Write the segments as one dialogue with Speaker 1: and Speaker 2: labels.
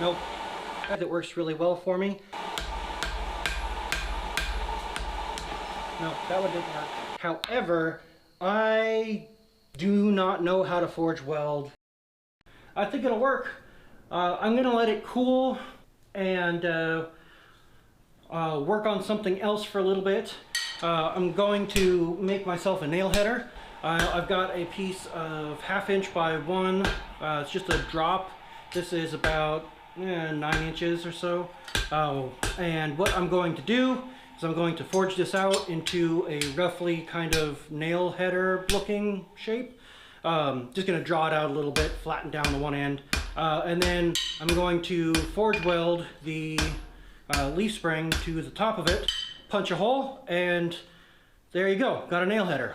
Speaker 1: Nope. That works really well for me. No, that one didn't work. However, I do not know how to forge weld. I think it'll work. I'm gonna let it cool and work on something else for a little bit. I'm going to make myself a nail header. I've got a piece of 1/2 inch by 1. It's just a drop. This is about 9 inches or so. And what I'm going to do is I'm going to forge this out into a roughly kind of nail header looking shape. Just going to draw it out a little bit, flatten down the one end. And then I'm going to forge weld the leaf spring to the top of it, punch a hole, and there you go, got a nail header.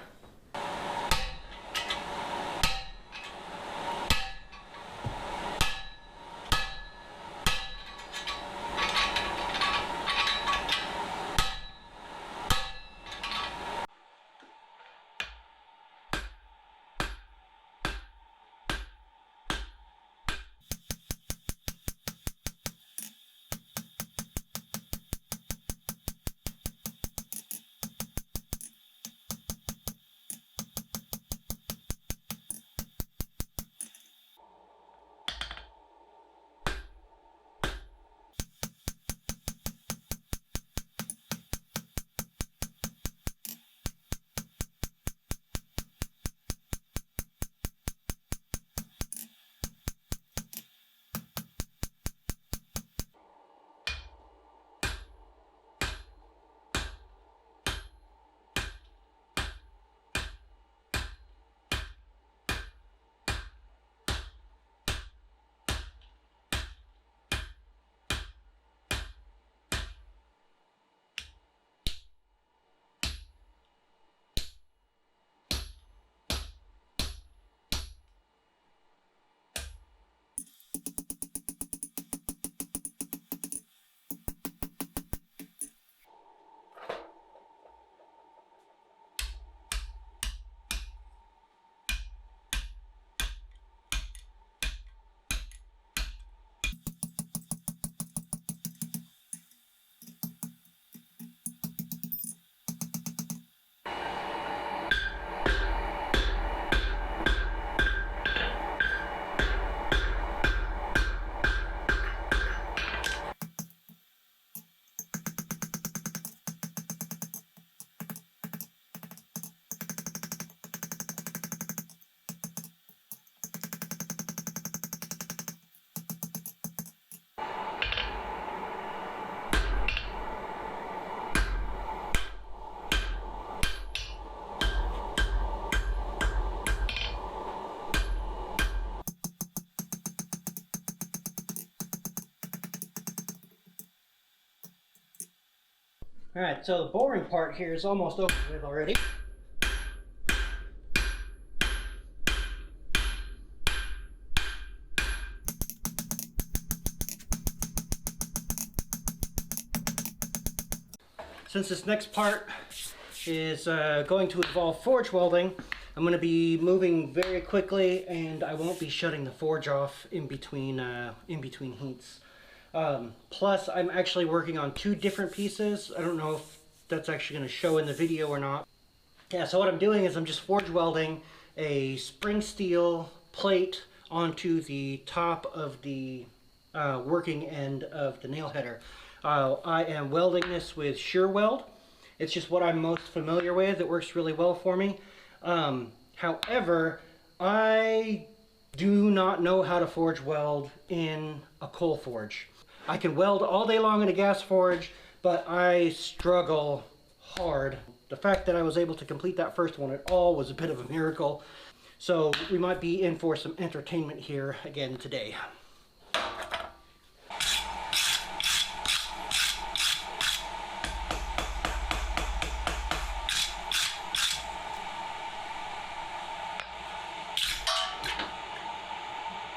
Speaker 1: Alright, so the boring part here is almost over with already. Since this next part is going to involve forge welding, I'm going to be moving very quickly, and I won't be shutting the forge off in between heats. Plus, I'm actually working on 2 different pieces. I don't know if that's actually going to show in the video or not. Yeah, so what I'm doing is I'm just forge welding a spring steel plate onto the top of the working end of the nail header. I am welding this with shear weld. It's just what I'm most familiar with. It works really well for me. However, I do not know how to forge weld in a coal forge. I can weld all day long in a gas forge, but I struggle hard. The fact that I was able to complete that first one at all was a bit of a miracle. So we might be in for some entertainment here again today.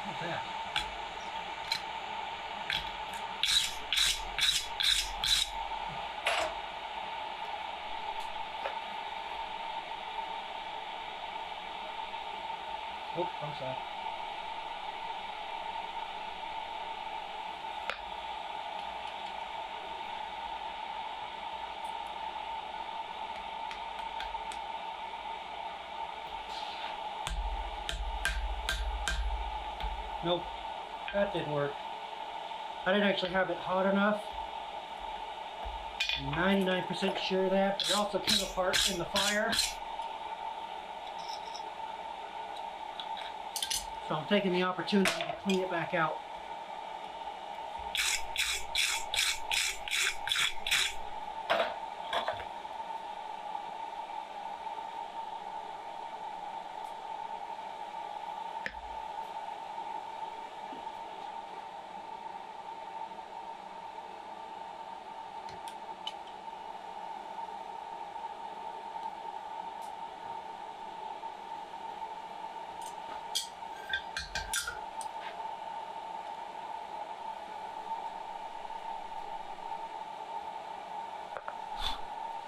Speaker 1: What's that? Oh, I'm sorry. Nope, that didn't work. I didn't actually have it hot enough. I'm 99% sure of that, but it also came apart in the fire. So I'm taking the opportunity to clean it back out.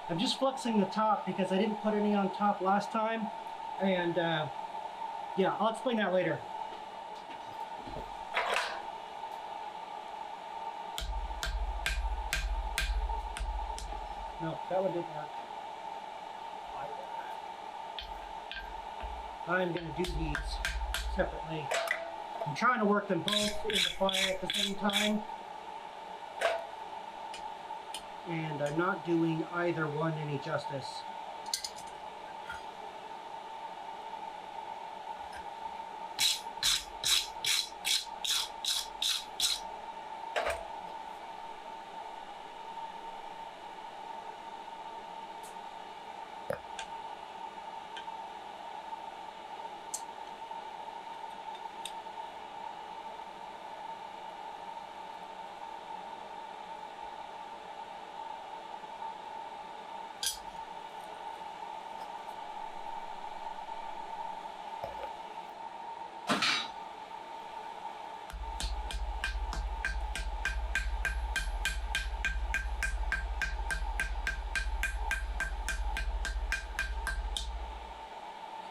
Speaker 1: I'm just flexing the top because I didn't put any on top last time, and yeah, I'll explain that later. No, that one didn't work. I'm going to do these separately. I'm trying to work them both in the fire at the same time. And I'm not doing either one any justice.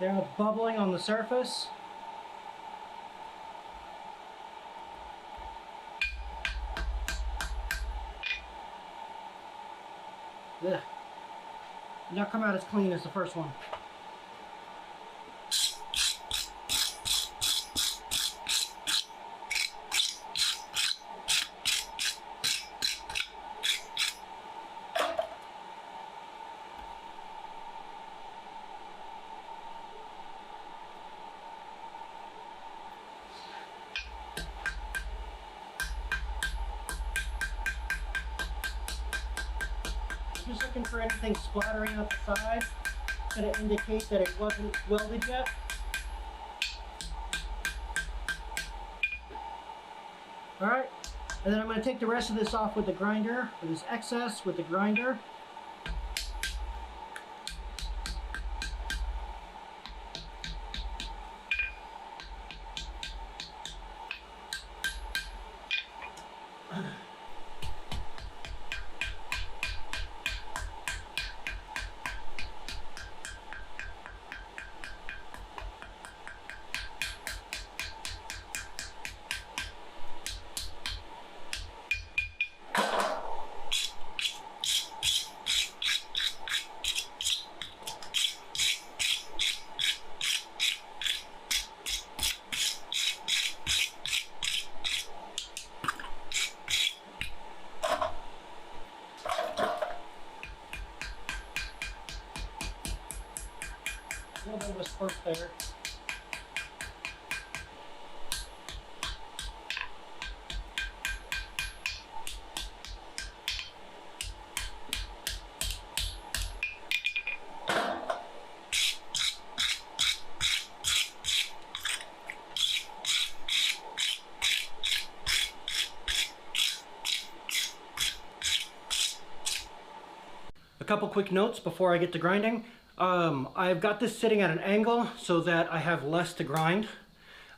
Speaker 1: Now it's bubbling on the surface. Ugh. Did not come out as clean as the first one. Just looking for anything splattering out the side. It's going to indicate that it wasn't welded yet. Alright, and then I'm going to take the rest of this off with the grinder, or this excess with the grinder. A little bit of a squirt there. A couple quick notes before I get to grinding. I've got this sitting at an angle so that I have less to grind.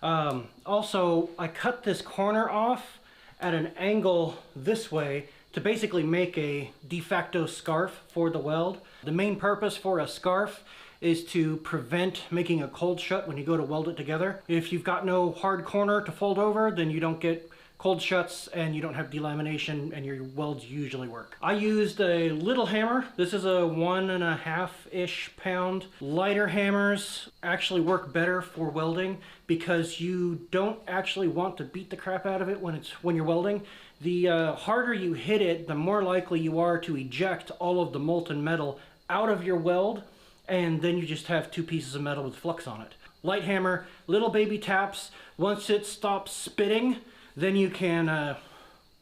Speaker 1: Also, I cut this corner off at an angle this way to basically make a de facto scarf for the weld. The main purpose for a scarf is to prevent making a cold shut when you go to weld it together. If you've got no hard corner to fold over, then you don't get cold shuts and you don't have delamination, and your welds usually work. I used a little hammer. This is a 1.5-ish pound. Lighter hammers actually work better for welding because you don't actually want to beat the crap out of it when you're welding. The harder you hit it, the more likely you are to eject all of the molten metal out of your weld, and then you just have two pieces of metal with flux on it. Light hammer, little baby taps. Once it stops spitting, then you can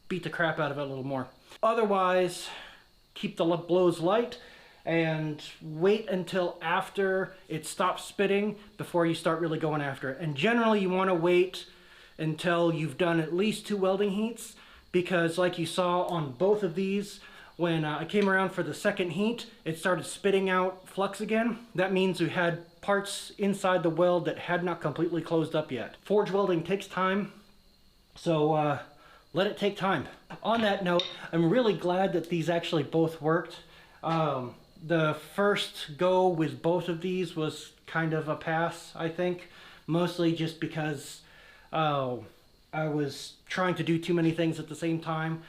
Speaker 1: beat the crap out of it a little more. Otherwise, keep the blows light and wait until after it stops spitting before you start really going after it. And generally you want to wait until you've done at least 2 welding heats, because like you saw on both of these, when I came around for the second heat, it started spitting out flux again. That means we had parts inside the weld that had not completely closed up yet. Forge welding takes time, so let it take time. On that note, I'm really glad that these actually both worked. The first go with both of these was kind of a pass, I think, mostly just because I was trying to do too many things at the same time.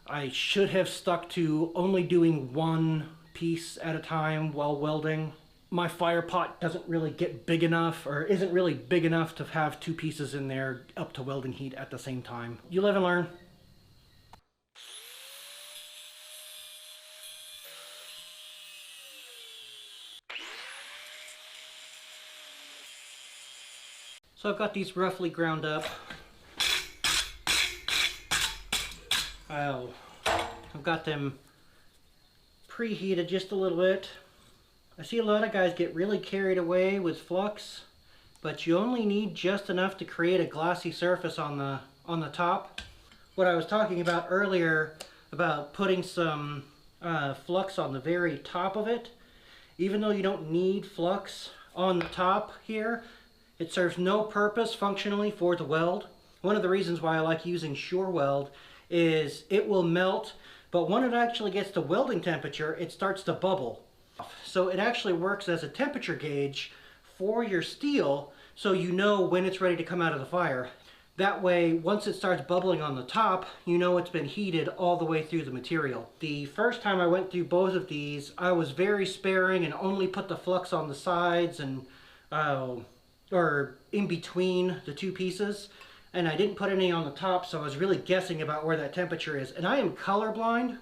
Speaker 1: I should have stuck to only doing one piece at a time while welding. My fire pot doesn't really get big enough, or isn't really big enough to have 2 pieces in there up to welding heat at the same time. You live and learn. So I've got these roughly ground up. I've got them preheated just a little bit. I see a lot of guys get really carried away with flux, but you only need just enough to create a glossy surface on the top. What I was talking about earlier about putting some flux on the very top of it, even though you don't need flux on the top here, it serves no purpose functionally for the weld. One of the reasons why I like using Sure Weld is it will melt, but when it actually gets to welding temperature, it starts to bubble. So it actually works as a temperature gauge for your steel, so you know when it's ready to come out of the fire. That way, once it starts bubbling on the top, you know it's been heated all the way through the material. The first time I went through both of these, I was very sparing and only put the flux on the sides and or in between the 2 pieces. And I didn't put any on the top, so I was really guessing about where that temperature is. And I am colorblind,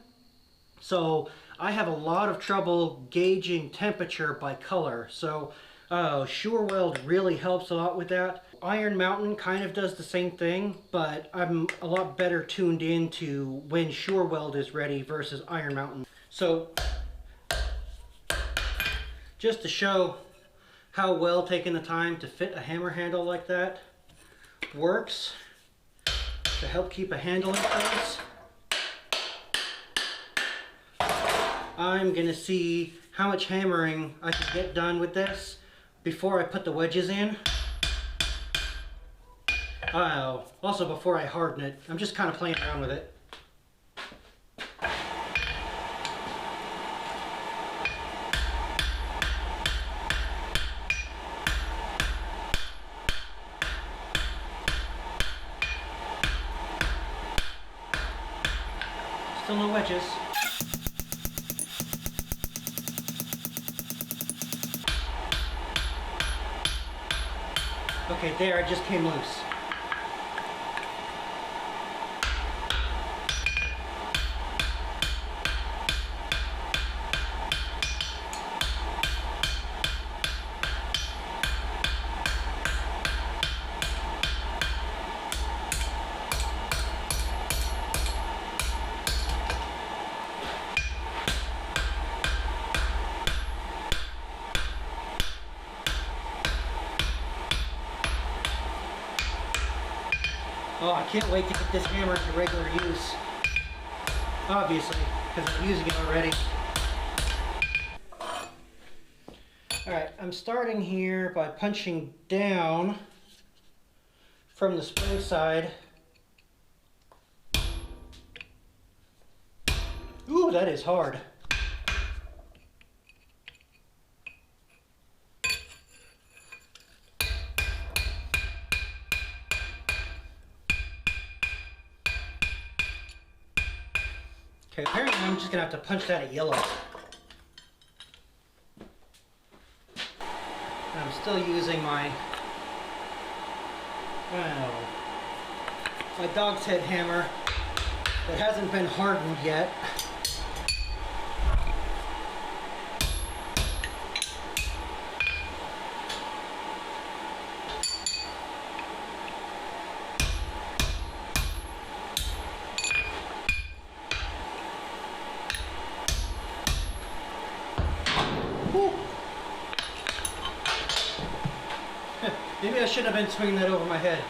Speaker 1: so I have a lot of trouble gauging temperature by color. So Sure Weld really helps a lot with that. Iron Mountain kind of does the same thing, but I'm a lot better tuned into when Sure Weld is ready versus Iron Mountain. So just to show how well taking the time to fit a hammer handle like that works to help keep a handle in place, I'm gonna see how much hammering I can get done with this before I put the wedges in. Also before I harden it. I'm just kind of playing around with it. Still no wedges. Okay, there, it just came loose. Oh, I can't wait to get this hammer to regular use. Obviously, because I'm using it already. Alright, I'm starting here by punching down from the spring side. Ooh, that is hard. Okay, apparently I'm just gonna have to punch that at yellow. I'm still using my, my dog's head hammer that hasn't been hardened yet. Maybe I shouldn't have been swinging that over my head.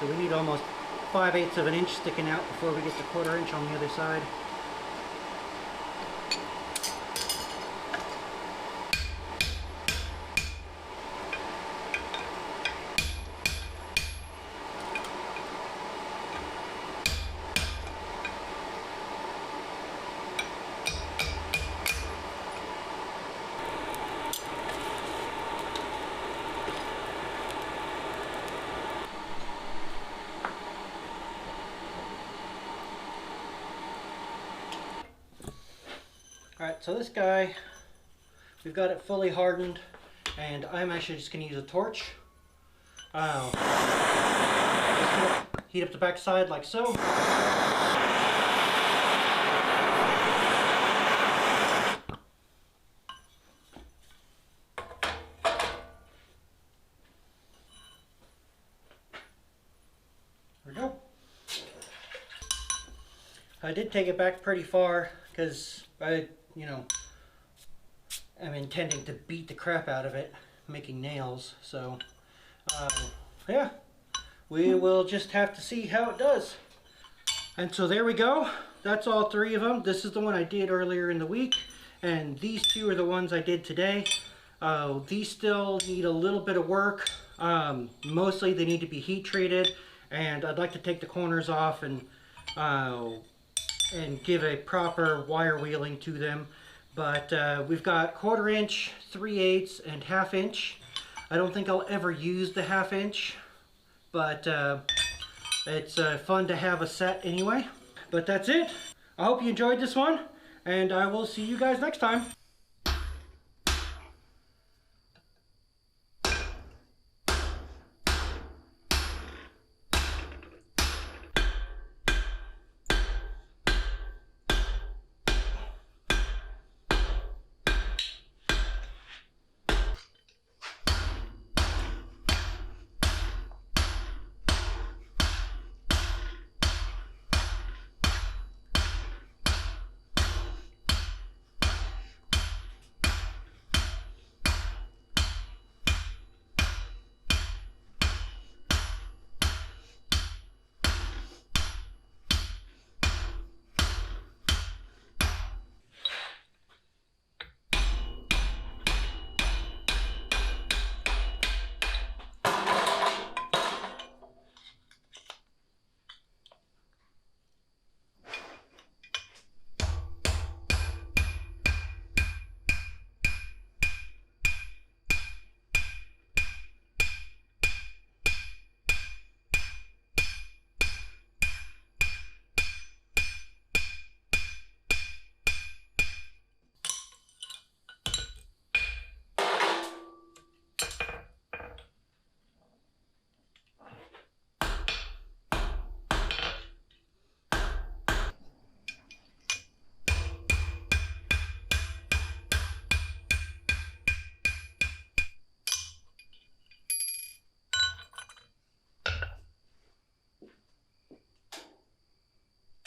Speaker 1: So we need almost 5/8 of an inch sticking out before we get the 1/4 inch on the other side. Alright, so this guy, we've got it fully hardened, and I'm actually just going to use a torch. Just heat up the back side like so. There we go. I did take it back pretty far because I'm intending to beat the crap out of it, making nails. So, yeah, we will just have to see how it does. And so there we go. That's all 3 of them. This is the one I did earlier in the week, and these 2 are the ones I did today. These still need a little bit of work. Mostly they need to be heat treated, and I'd like to take the corners off and give a proper wire wheeling to them. But we've got 1/4 inch, 3/8, and 1/2 inch. I don't think I'll ever use the 1/2 inch, but it's fun to have a set anyway. But that's it. I hope you enjoyed this one, and I will see you guys next time.